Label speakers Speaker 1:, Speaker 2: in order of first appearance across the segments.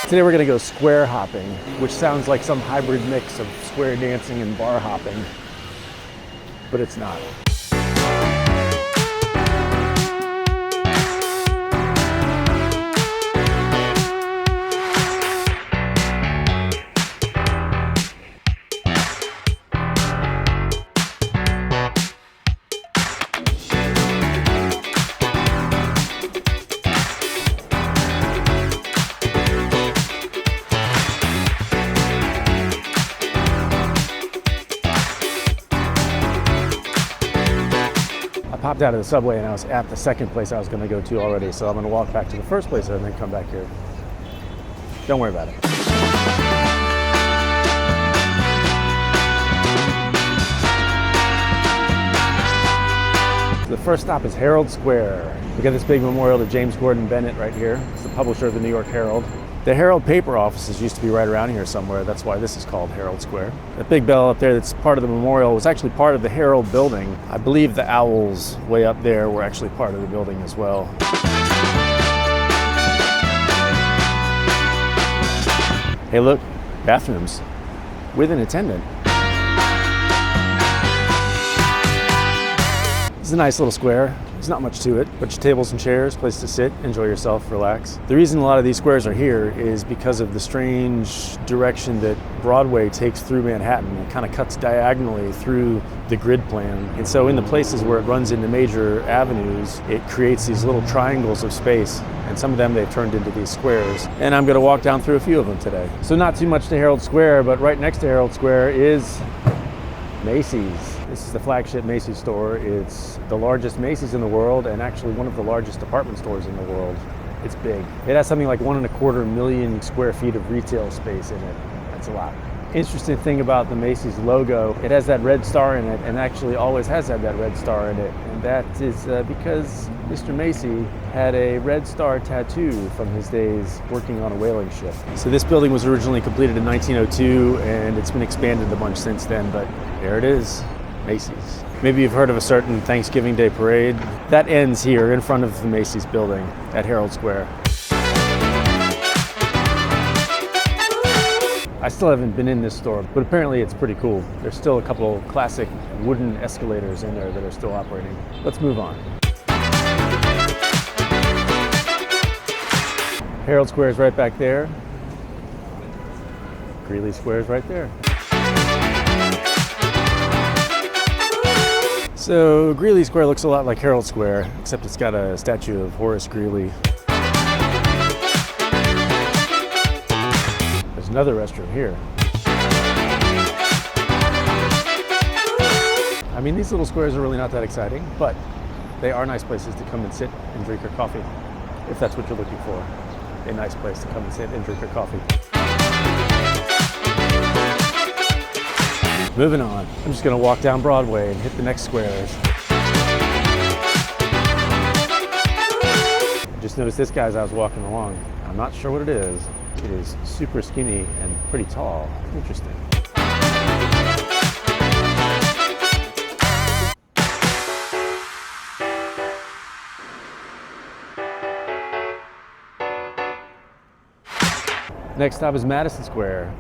Speaker 1: Today we're gonna go square hopping, which sounds like some hybrid mix of square dancing and bar hopping, but it's not. Popped out of the subway and I was at the second place I was going to go to already, so I'm going to walk back to the first place and then come back here. Don't worry about it. The first stop is Herald Square. We got this big memorial to James Gordon Bennett right here. It's the publisher of the New York Herald. The Herald paper offices used to be right around here somewhere. That's why this is called Herald Square. That big bell up there that's part of the memorial was actually part of the Herald building. I believe the owls way up there were actually part of the building as well. Hey look, bathrooms with an attendant. It's a nice little square. There's not much to it. Bunch of tables and chairs, place to sit, enjoy yourself, relax. The reason a lot of these squares are here is because of the strange direction that Broadway takes through Manhattan. It kind of cuts diagonally through the grid plan. And so in the places where it runs into major avenues, it creates these little triangles of space. And some of them they've turned into these squares. And I'm gonna walk down through a few of them today. So not too much to Herald Square, but right next to Herald Square is Macy's. This is the flagship Macy's store. It's the largest Macy's in the world and actually one of the largest department stores in the world. It's big. It has something like 1.25 million square feet of retail space in it. That's a lot. Interesting thing about the Macy's logo, it has that red star in it and actually always has had that red star in it. And that is because Mr. Macy had a red star tattoo from his days working on a whaling ship. So this building was originally completed in 1902 and it's been expanded a bunch since then, but there it is, Macy's. Maybe you've heard of a certain Thanksgiving Day parade. That ends here in front of the Macy's building at Herald Square. I still haven't been in this store, but apparently it's pretty cool. There's still a couple classic wooden escalators in there that are still operating. Let's move on. Herald Square is right back there. Greely Square is right there. So Greely Square looks a lot like Herald Square, except it's got a statue of Horace Greeley. There's another restroom here. I mean, these little squares are really not that exciting, but they are nice places to come and sit and drink your coffee, if that's what you're looking for. A nice place to come and sit and drink your coffee. Moving on. I'm just gonna walk down Broadway and hit the next squares. Just noticed this guy as I was walking along. I'm not sure what it is. It is super skinny and pretty tall. Interesting. Next stop is Madison Square,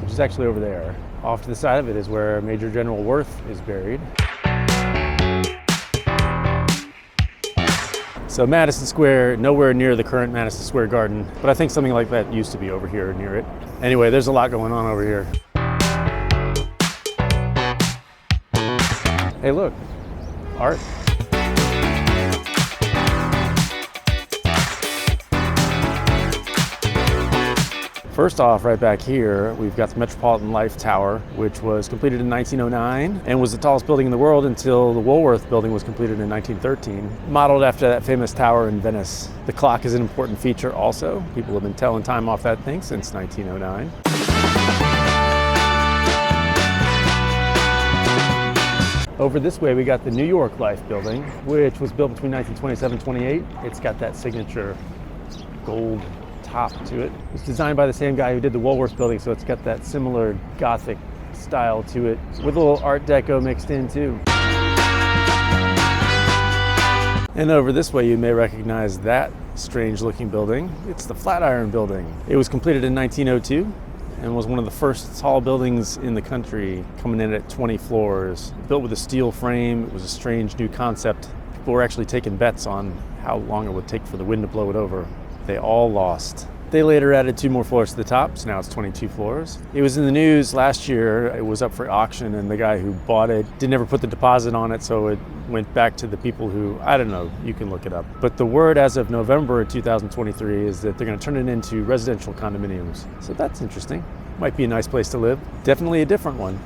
Speaker 1: which is actually over there. Off to the side of it is where Major General Worth is buried. So Madison Square, nowhere near the current Madison Square Garden, but I think something like that used to be over here near it. Anyway, there's a lot going on over here. Hey look, art. First off, right back here, we've got the Metropolitan Life Tower, which was completed in 1909 and was the tallest building in the world until the Woolworth building was completed in 1913, modeled after that famous tower in Venice. The clock is an important feature also. People have been telling time off that thing since 1909. Over this way, we got the New York Life building, which was built between 1927 and 28. It's got that signature gold top to it. It's designed by the same guy who did the Woolworth building, so it's got that similar Gothic style to it, with a little Art Deco mixed in too. And over this way, you may recognize that strange looking building. It's the Flatiron building. It was completed in 1902 and was one of the first tall buildings in the country, coming in at 20 floors. Built with a steel frame, it was a strange new concept. People were actually taking bets on how long it would take for the wind to blow it over. They all lost. They later added 2 more floors to the top, so now it's 22 floors. It was in the news last year. It was up for auction, and the guy who bought it didn't ever put the deposit on it, so it went back to the people who, I don't know, you can look it up. But the word as of November 2023 is that they're going to turn it into residential condominiums. So that's interesting. Might be a nice place to live. Definitely a different one.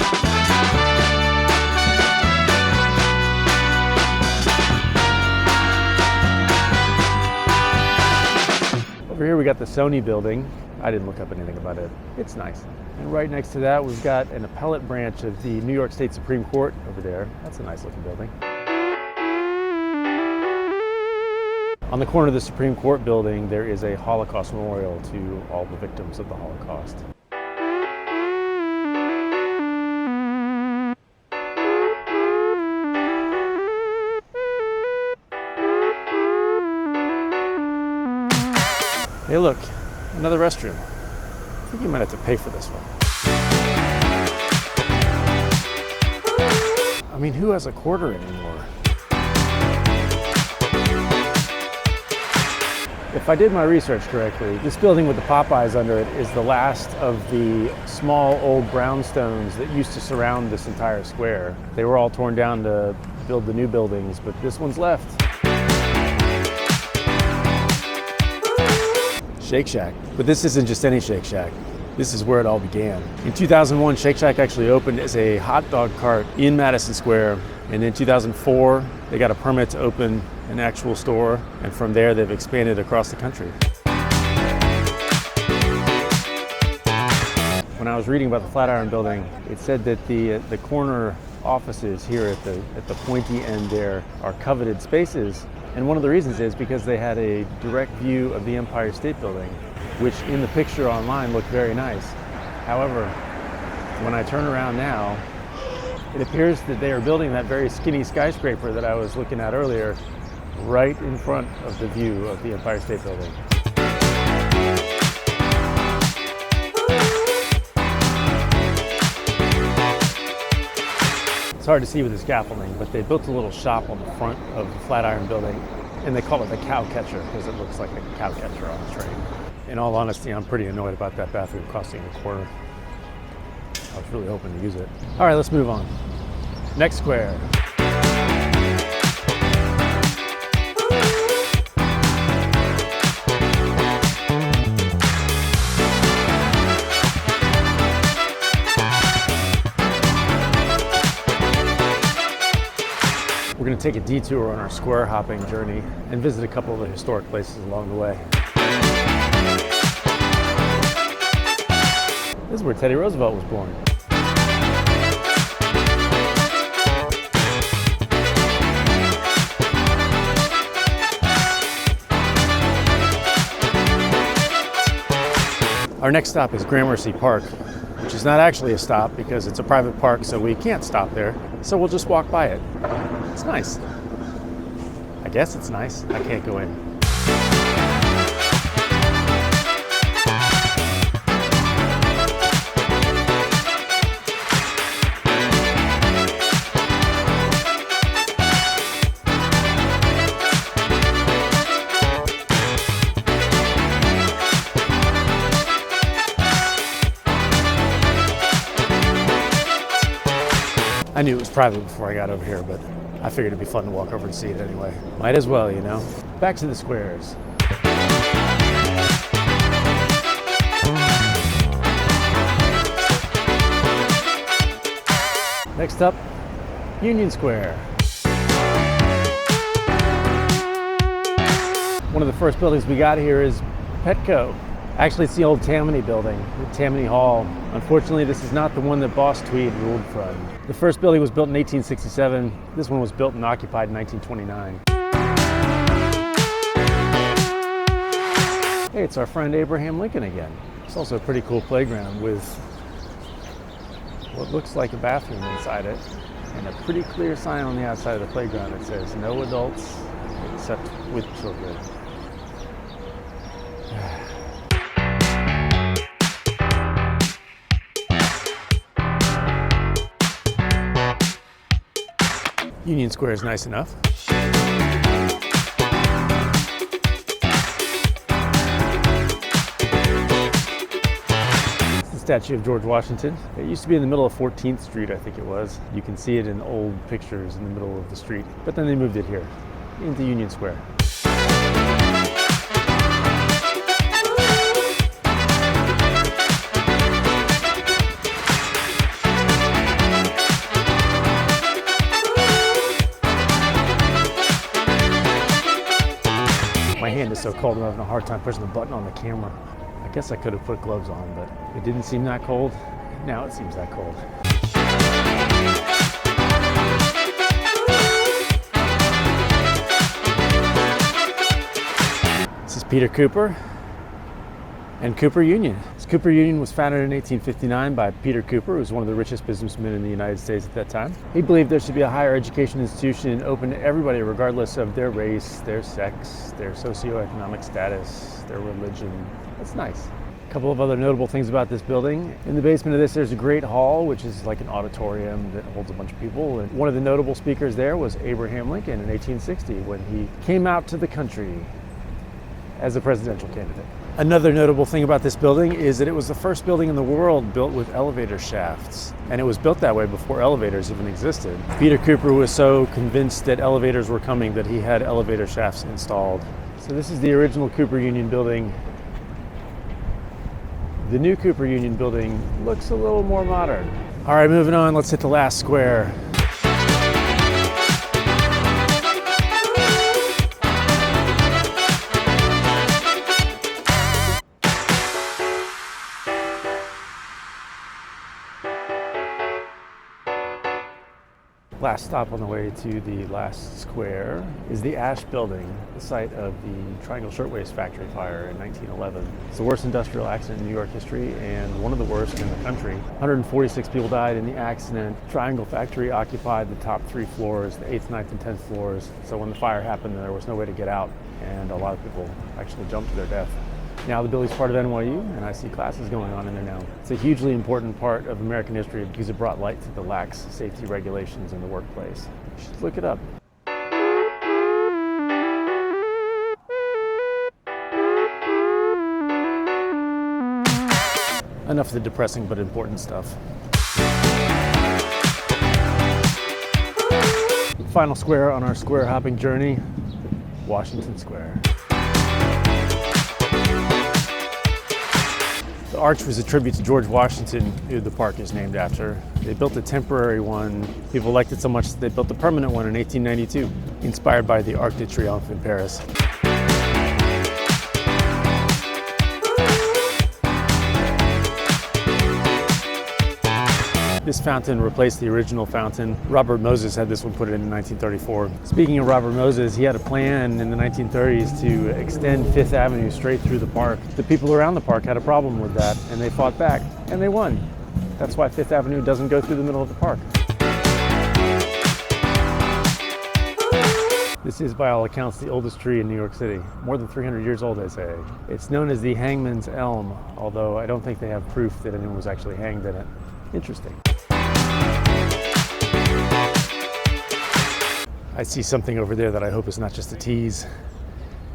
Speaker 1: Over here we got the Sony building. I didn't look up anything about it. It's nice. And right next to that we've got an appellate branch of the New York State Supreme Court over there. That's a nice looking building. On the corner of the Supreme Court building there is a Holocaust memorial to all the victims of the Holocaust. Hey look, another restroom. I think you might have to pay for this one. I mean, who has a quarter anymore? If I did my research correctly, this building with the Popeyes under it is the last of the small old brownstones that used to surround this entire square. They were all torn down to build the new buildings, but this one's left. Shake Shack. But this isn't just any Shake Shack. This is where it all began. In 2001, Shake Shack actually opened as a hot dog cart in Madison Square. And in 2004, they got a permit to open an actual store. And from there, they've expanded across the country. When I was reading about the Flatiron building, it said that the corner offices here at the pointy end there are coveted spaces. And one of the reasons is because they had a direct view of the Empire State Building, which in the picture online looked very nice. However, when I turn around now, it appears that they are building that very skinny skyscraper that I was looking at earlier right in front of the view of the Empire State Building. It's hard to see with the scaffolding, but they built a little shop on the front of the Flatiron building, and they call it the cow catcher because it looks like a cow catcher on a train. In all honesty, I'm pretty annoyed about that bathroom costing a quarter. I was really hoping to use it. All right, let's move on. Next square. We're going to take a detour on our square hopping journey and visit a couple of the historic places along the way. This is where Teddy Roosevelt was born. Our next stop is Gramercy Park, which is not actually a stop because it's a private park, so we can't stop there. So we'll just walk by it. It's nice. I guess it's nice. I can't go in. I knew it was private before I got over here, but I figured it'd be fun to walk over and see it anyway. Might as well, you know. Back to the squares. Next up, Union Square. One of the first buildings we got here is Petco. Actually, it's the old Tammany building, the Tammany Hall. Unfortunately, this is not the one that Boss Tweed ruled from. The first building was built in 1867. This one was built and occupied in 1929. Hey, it's our friend Abraham Lincoln again. It's also a pretty cool playground with what looks like a bathroom inside it and a pretty clear sign on the outside of the playground that says no adults except with children. Union Square is nice enough. Statue of George Washington. It used to be in the middle of 14th Street, I think it was. You can see it in old pictures in the middle of the street. But then they moved it here, into Union Square. My hand is so cold I'm having a hard time pushing the button on the camera. I guess I could have put gloves on, but it didn't seem that cold. Now it seems that cold. This is Peter Cooper and Cooper Union. Cooper Union was founded in 1859 by Peter Cooper, who was one of the richest businessmen in the United States at that time. He believed there should be a higher education institution open to everybody regardless of their race, their sex, their socioeconomic status, their religion. That's nice. A couple of other notable things about this building. In the basement of this, there's a great hall, which is like an auditorium that holds a bunch of people. And one of the notable speakers there was Abraham Lincoln in 1860 when he came out to the country as a presidential candidate. Another notable thing about this building is that it was the first building in the world built with elevator shafts. And it was built that way before elevators even existed. Peter Cooper was so convinced that elevators were coming that he had elevator shafts installed. So this is the original Cooper Union building. The new Cooper Union building looks a little more modern. All right, moving on, let's hit the last square. Last stop on the way to the last square is the Asch building, the site of the Triangle Shirtwaist factory fire in 1911. It's the worst industrial accident in New York history and one of the worst in the country. 146 people died in the accident. Triangle factory occupied the top 3 floors, the 8th, 9th, and 10th floors. So when the fire happened, there was no way to get out, and a lot of people actually jumped to their death. Now the building's part of NYU, and I see classes going on in there now. It's a hugely important part of American history because it brought light to the lax safety regulations in the workplace. You should look it up. Enough of the depressing but important stuff. Final square on our square hopping journey, Washington Square. The arch was a tribute to George Washington, who the park is named after. They built a temporary one. People liked it so much that they built a permanent one in 1892, inspired by the Arc de Triomphe in Paris. This fountain replaced the original fountain. Robert Moses had this one put in 1934. Speaking of Robert Moses, he had a plan in the 1930s to extend Fifth Avenue straight through the park. The people around the park had a problem with that, and they fought back, and they won. That's why Fifth Avenue doesn't go through the middle of the park. This is, by all accounts, the oldest tree in New York City. More than 300 years old, they say. It's known as the Hangman's Elm, although I don't think they have proof that anyone was actually hanged in it. Interesting. I see something over there that I hope is not just a tease.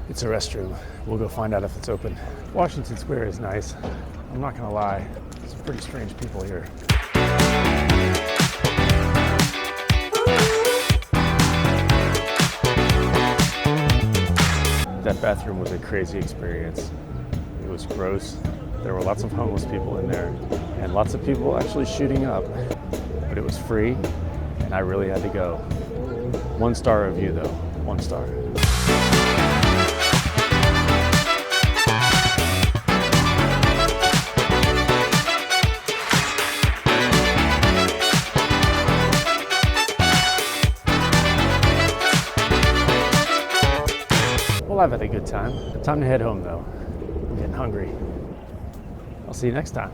Speaker 1: It's a restroom. We'll go find out if it's open. Washington Square is nice. I'm not gonna lie. Some pretty strange people here. That bathroom was a crazy experience. It was gross. There were lots of homeless people in there and lots of people actually shooting up. But it was free and I really had to go. 1-star review though, 1 star. Well, I've had a good time. Time to head home though. I'm getting hungry. I'll see you next time.